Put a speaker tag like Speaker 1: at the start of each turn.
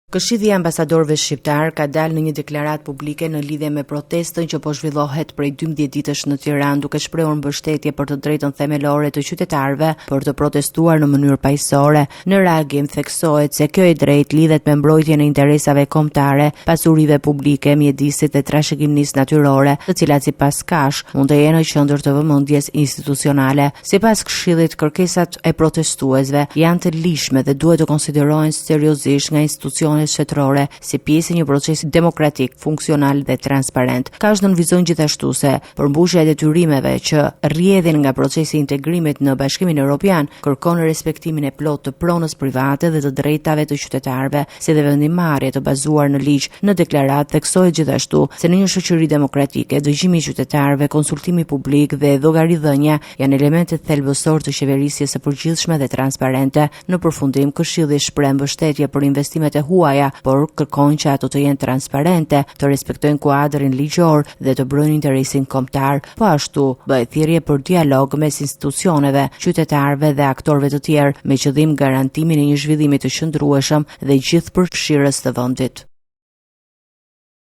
Speaker 1: Këshilli i ambasadorëve shqiptar ka dalë në një deklaratë publike në lidhje me protestën që po zhvillohet prej 12 ditësh në Tiranë, duke shprehur mbështetje për të drejtën themelore të qytetarëve për të protestuar në mënyrë paqësore. Në reagim theksohet se kjo e drejtë lidhet me mbrojtjen e interesave kombëtare, pasurive publike, mjedisit dhe trashëgimisë natyrore, të cilat sipas Kash mund të jenë në qendër të vëmendjes institucionale. Sipas Këshillit, kërkesat e protestuesve janë të lishme dhe duhet të konsiderohen seriozisht nga institucionet shtetërore si pjesë e një procesi demokratik, funksional dhe transparent. Ka nënvizojnë gjithashtu se përmbushja e detyrimeve që rrjedhin nga procesi i integrimit në Bashkimin Evropian kërkon respektimin e plotë të pronës private dhe të drejtave të qytetarëve, si dhe vendimarrje të bazuar në ligj. Në deklaratë theksohet gjithashtu se në një shoqëri demokratike, dëgjimi i qytetarëve, konsultimi publik dhe llogaridhënia janë elemente thelbësor të qeverisjes së përgjithshme dhe transparente. Në përfundim, Këshilli shpreh mbështetje për investimet e huaja, por kërkon që ato të jenë transparente, të respektojnë kuadrin ligjor dhe të brojnë interesin kombëtar. Po ashtu, bëhet thirrje për dialog mes institucioneve, qytetarëve dhe aktorëve të tjerë me qëllim garantimin e një zhvillimi të qëndrueshëm dhe gjithëpërfshirës të vendit.